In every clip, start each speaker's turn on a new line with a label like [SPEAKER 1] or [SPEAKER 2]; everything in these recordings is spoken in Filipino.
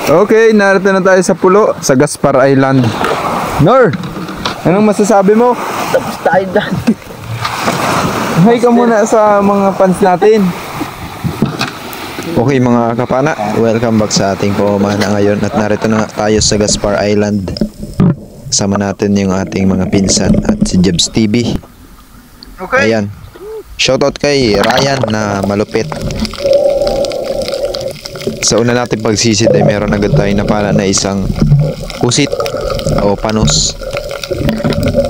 [SPEAKER 1] Okay, narito na tayo sa pulo, sa Gaspar Island. Nor, anong masasabi mo?
[SPEAKER 2] Tapos tayo dyan.
[SPEAKER 1] Hi ka muna sa mga fans natin.
[SPEAKER 3] Okay mga kapana, welcome back sa ating pamamana ngayon at narito na tayo sa Gaspar Island. Kasama natin yung ating mga pinsan at si Jebs TV.
[SPEAKER 1] Okay.
[SPEAKER 3] Ayan, shoutout kay Ryan na malupit. Sa una natin pagsisid ay meron agad tayong napala na isang pusit o panos.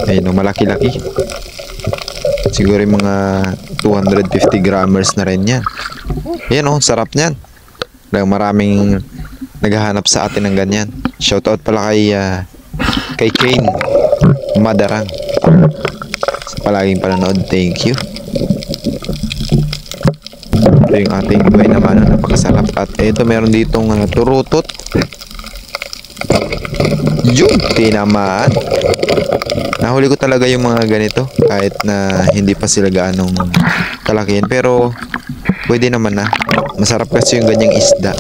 [SPEAKER 3] Ayun, malaki-laki. Siguro yung mga 250 grammers na rin yan. Ayan o, sarap niyan. Maraming naghahanap sa atin ng ganyan. Shoutout pala kay Kane Madarang sa palaging panonood. Thank you. Ito yung ating buhay naman, napakasarap. At ito meron ditong turutot. Yung tinamaan. Nahuli ko talaga yung mga ganito kahit na hindi pa sila gaanong kalakihan, pero pwede naman na. Masarap kasi yung ganyang isda.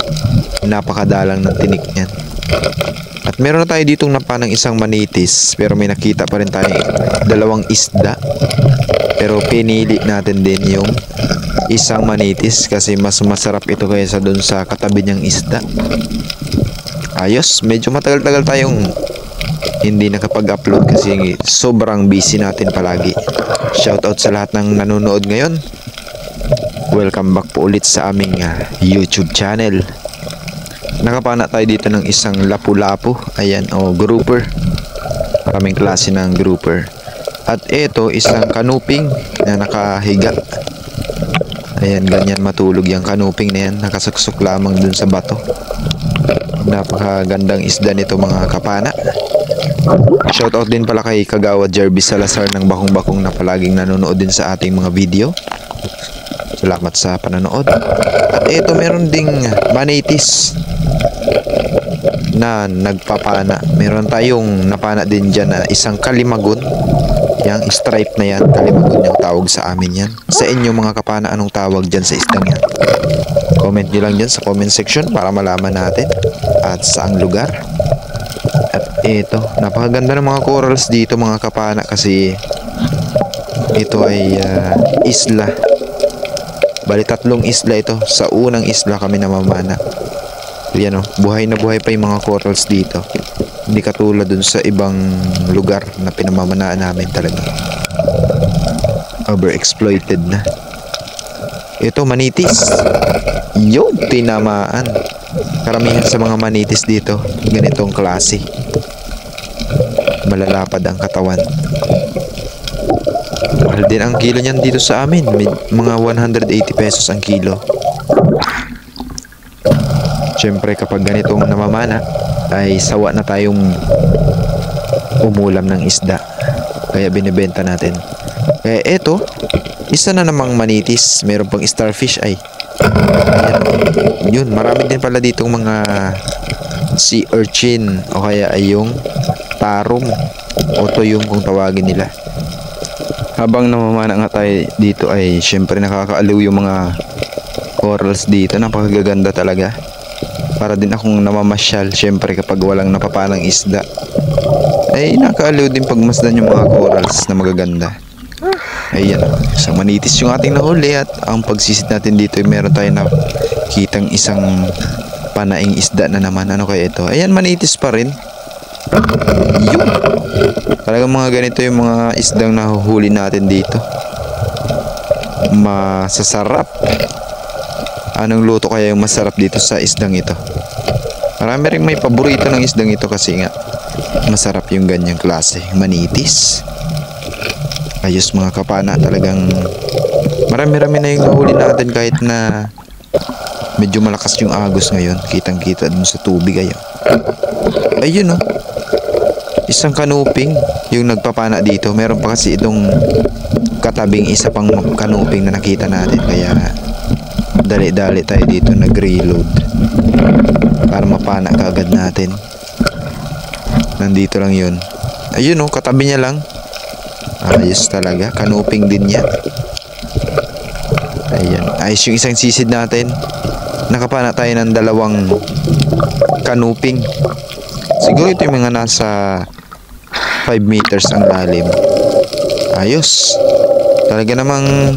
[SPEAKER 3] Napakadalang ng tinik niyan. At meron na tayo ditong napanang isang manitis, pero may nakita pa rin tayo dalawang isda. Pero pinili natin din yung isang manitis kasi mas masarap ito kaysa dun sa katabi niyang isda. Ayos, medyo matagal-tagal tayong hindi nakapag-upload kasi sobrang busy natin palagi. Shoutout sa lahat ng nanonood ngayon. Welcome back po ulit sa aming YouTube channel. Nakapana tayo dito ng isang lapu-lapu. Ayan, o grouper. Maraming klase ng grouper. At ito isang kanuping na nakahiga. Ayan, ganyan matulog yung kanuping na yan. Nakasuksok lamang dun sa bato. Napakagandang isda nito mga kapana. Shoutout din pala kay Kagawa Jervis Salazar ng Bakong-Bakong na palaging nanonood din sa ating mga video. Salamat sa panonood. At ito meron ding manitis na nagpapana. Meron tayong napana din dyan na isang kalimagon. Yang stripe na yan, kalimagon yung tawag sa amin yan. Sa inyo mga kapana, anong tawag dyan sa isdang yan? Comment nyo lang dyan sa comment section para malaman natin at saang lugar. At ito, napakaganda ng mga corals dito mga kapana kasi ito ay isla. Bali 3 isla ito. Sa unang isla kami namamana. Yan o, buhay na buhay pa yung mga corals dito. Hindi katulad dun sa ibang lugar na pinamamanaan namin talaga. Overexploited na. Ito, manitis. Yung tinamaan. Karamihan sa mga manitis dito, ganitong klase. Malalapad ang katawan. Mahal din ang kilo niyan dito sa amin. Mga 180 pesos ang kilo. Siyempre kapag ganitong namamana ay sawa na tayong umulam ng isda. Kaya binibenta natin. Kaya eto, isa na namang manitis. Meron pang starfish ay. Ayan. Yun, marami din pala ditong mga sea urchin o kaya ay yung tarom o tuyong kung tawagin nila. Habang namamana nga tayo dito ay syempre nakakaaliw yung mga corals dito. Napakagaganda talaga. Para din akong namamasyal syempre kapag walang napapanang isda. Ay nakakaaliw din pagmasdan yung mga corals na magaganda. Ayan, isang manitis yung ating nahuli at ang pagsisid natin dito ay meron tayo na kitang isang panaing isda na naman. Ano kaya ito? Ayan, manitis pa rin. Yun. Talagang mga ganito yung mga isdang nahuhuli natin dito. Masasarap. Anong luto kaya yung masarap dito sa isdang ito? Marami rin may paborito ng isdang ito kasi nga masarap yung ganyang klase. Manitis. Ayos mga kapana, talagang marami-rami na yung nahuli natin kahit na medyo malakas yung agos ngayon. Kitang-kita dun sa tubig ayun. Ayun o. Isang kanuping yung nagpapana dito. Meron pa kasi itong katabing isa pang kanuping na nakita natin. Kaya dali-dali tayo dito nag-reload para mapana kaagad natin. Nandito lang yun. Ayun o, katabi niya lang. Ayos talaga, kanuping din yan. Ayan, ayos yung isang sisid natin. Nakapana tayo ng kanuping. Siguro ito yung mga nasa 5 meters ang lalim. Ayos. Talaga namang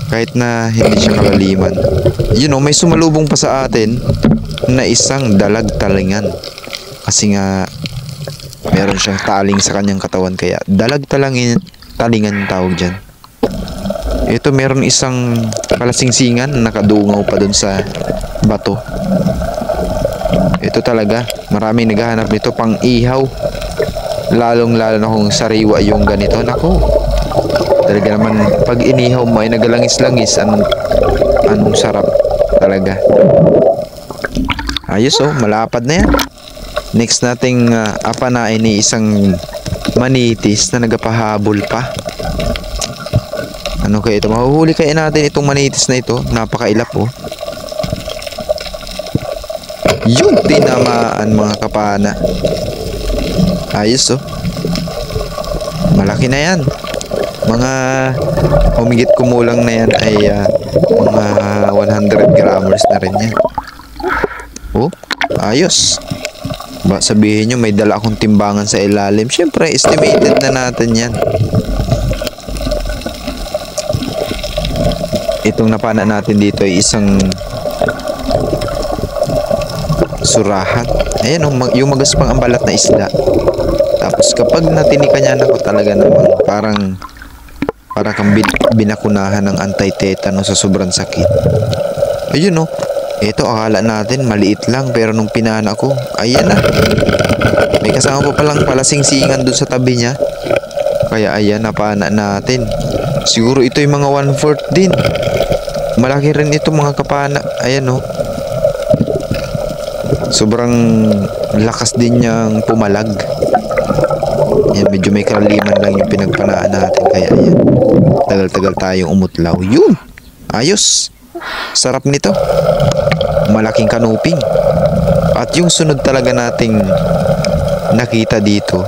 [SPEAKER 3] kahit na hindi siya kalaliman. May sumalubong pa sa atin na isang dalag talingan. Kasi nga meron siyang taling sa kanyang katawan, kaya dalag talingan yung tawag dyan. Ito meron isang kalasingsingan na nakadungaw pa dun sa bato. Ito talaga, maraming naghahanap nito pang ihaw. Lalong lalo na kung sariwa yung ganito. Nako, talaga naman pag inihaw mo ay nagalangis-langis. Anong sarap talaga. Ayos, malapad na yan. Next nating apanain ni isang manitis na nagapahabol pa. Ano kaya ito? Mahuhuli kaya natin itong manitis na ito. Napakailap, oh. Yung tinamaan, mga kapana. Ayos, oh. Malaki na yan. Mga humigit kumulang na yan ay mga 100 grammers na rin yan. Oh, ayos. Sabihin nyo may dala akong timbangan sa ilalim. Syempre, estimated na natin yan. Itong napana natin dito ay isang surahan. Ayan, yung magaspang ang balat na isda. Tapos kapag natinikan niya, ako talaga namang parang kang binakunahan ng anti-tetano sa sobrang sakit. Ayun, ito akala natin maliit lang, pero nung pinana ko, ayan na. May kasama pa palang palasingsingan dun sa tabi niya. Kaya ayan, napana natin. Siguro ito yung mga 1/4 din. Malaki rin ito, mga kapana. Ayan, sobrang lakas din niyang pumalag. Yan, medyo may kalaliman lang yung pinagpanaan natin. Kaya ayan, tagal-tagal tayong umutlaw. Yun, ayos. Sarap nito. Malaking kanuping. At yung sunod talaga nating nakita dito,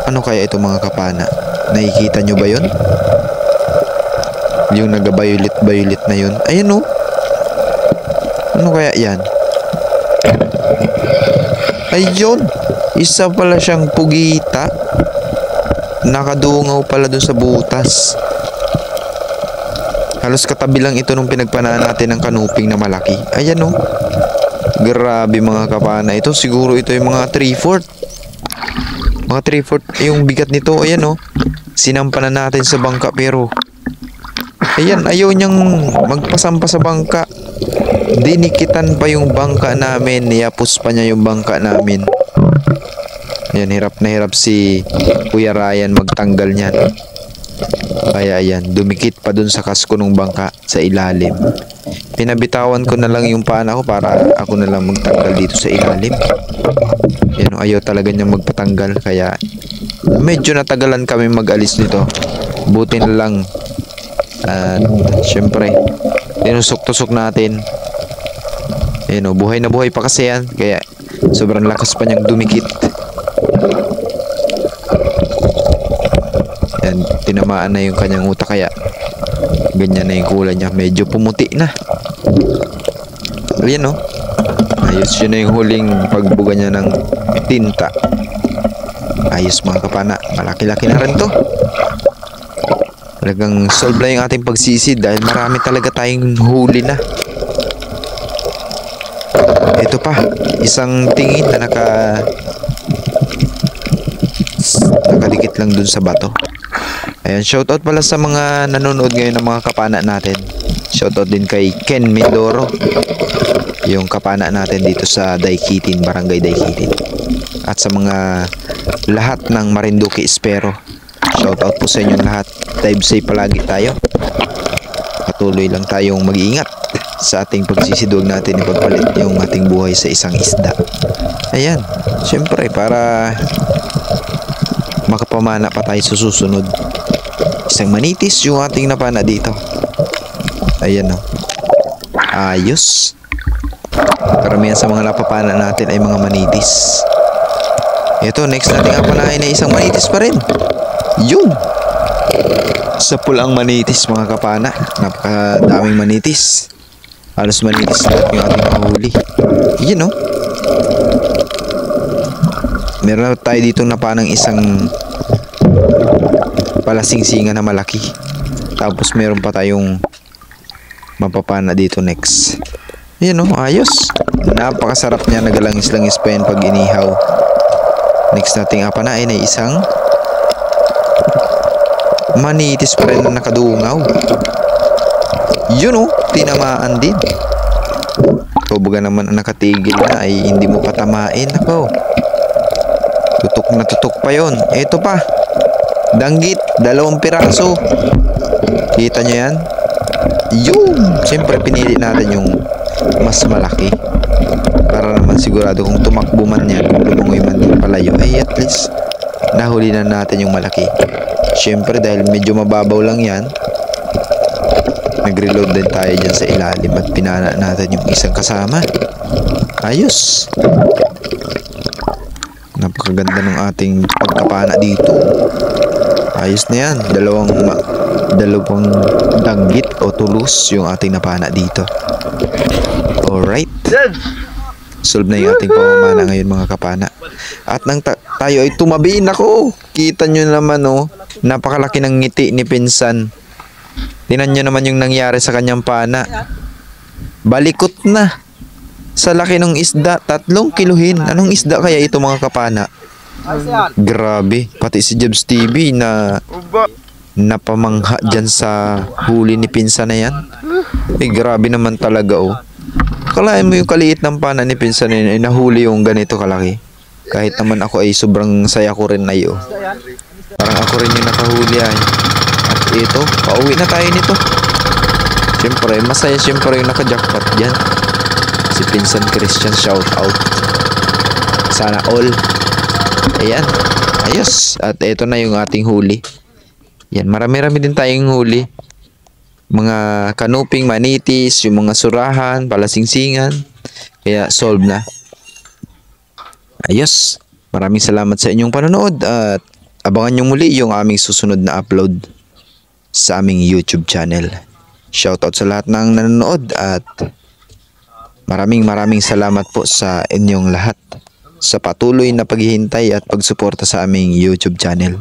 [SPEAKER 3] ano kaya ito, mga kapana? Nakikita nyo ba yun? Yung nag-violet na yun. Ayan, ano kaya yan? Ayun, isa pala siyang pugita. Nakadungaw pala dun sa butas. Halos katabi lang ito nung pinagpanaan natin ng kanuping na malaki. Ayan, grabe, mga kapana. Ito siguro ito yung mga 3/4. Mga 3/4 yung bigat nito. Ayan, sinampa na natin sa bangka, pero ayan, ayaw niyang magpasampa sa bangka. Dinikitan pa yung bangka namin. Niyapos pa niya yung bangka namin. Ayan, hirap na hirap si Kuya Ryan magtanggal niyan. Kaya ayan, dumikit pa dun sa kasko ng bangka sa ilalim. Pinabitawan ko na lang yung pana ko para ako na lang magtanggal dito sa ilalim. Ayan, ayaw talaga niya magpatanggal. Kaya medyo natagalan kami mag-alis nito. Buti na lang. At syempre, tinusok-tusok natin. Ayan, buhay na buhay pa kasi yan. Kaya sobrang lakas pa niyang dumikit. Ayan, tinamaan na yung kanyang utak, kaya ganyan na yung kulay niya. Medyo pumuti na. Ayan, ayos, yun na yung huling pagbuga niya ng tinta. Ayos, mga kapana. Malaki-laki na rin to. Talagang solve na yung ating pagsisid dahil marami talaga tayong huli na. Ito pa, isang tingin na nakadikit lang dun sa bato. Ayan, shoutout pala sa mga nanonood ngayon ng mga kapana natin. Shoutout din kay Ken Mindoro, yung kapana natin dito sa Daikitin, Barangay Daikitin. At sa mga lahat ng Marinduque Espero, shoutout po sa inyong lahat. Dive safe palagi tayo. Patuloy lang tayong mag-iingat sa ating pagsisidwag natin, ipagpalit yung ating buhay sa isang isda. Ayan, syempre para makapamana pa tayo sa susunod. Isang manitis yung ating napana dito. Ayan, ayos. Karamihan sa mga napapana natin ay mga manitis. Ito, next nating apanahin ay isang manitis pa rin. Yun, sa pulang manitis, mga kapana. Napakadaming manitis. Halos manitis lahat yung ating nahuli. Yun oh. Meron na tayo dito na panang isang palasingsingan na malaki. Tapos meron pa tayong mapapana dito next. Yun oh, ayos. Napakasarap niya, nagalangis-langis pa yan pag inihaw. Next nating apanain ay isang manitis pa rin na nakadungaw. Yun oh, tinamaan din. Kumbaga naman ang nakatigil na ay hindi mo patamain. Ako, tutok na tutok pa yon. Ito pa, danggit, 2 piraso. Kita nyo yan? Yun, siyempre pinili natin yung mas malaki para naman sigurado kung tumakbo man yan, kung lumangoy man din palayo, ay at least nahuli na natin yung malaki. Siyempre dahil medyo mababaw lang yan, nag-reload din tayo dyan sa ilalim at pinana natin yung isang kasama. Ayos. Napakaganda ng ating pagkapana dito. Ayos na yan. Dalawang danggit o tulus yung ating napana dito. Alright. Solve na yung ating pamamana ngayon mga kapana. At nang tayo ay tumabi, nako, kita nyo naman oh, napakalaki ng ngiti ni pinsan. Tingnan nyo naman yung nangyari sa kanyang pana. Balikot na. Sa laki ng isda, 3 kiluhin. Anong isda kaya ito mga kapana? Grabe. Pati si Jebs TV na napamangha dyan sa huli ni pinsan na yan. Eh, grabe naman talaga oh. Kalahin mo yung kaliit ng pana ni pinsan na yan, ay nahuli yung ganito kalaki. Kahit naman ako ay sobrang saya ko rin na yun. Parang ako rin yung nakahuli ay. Ito, pauwi na tayo nito. Siyempre, masaya siyempre yung naka-jackpot dyan. Si Pinsan Christian, shout out. Sana all. Ayan, ayos. At ito na yung ating huli. Yan, marami-rami din tayong huli. Mga kanuping, manitis, yung mga surahan, palasingsingan. Kaya solve na. Ayos. Maraming salamat sa inyong panonood at abangan nyo muli yung aming susunod na upload sa aming YouTube channel. Shoutout sa lahat ng nanonood at maraming salamat po sa inyong lahat sa patuloy na paghihintay at pagsuporta sa aming YouTube channel.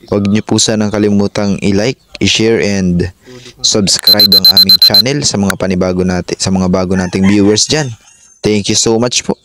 [SPEAKER 3] Huwag niyo po sanang kalimutang i-like, i-share and subscribe ang aming channel sa mga bago nating viewers dyan. Thank you so much po.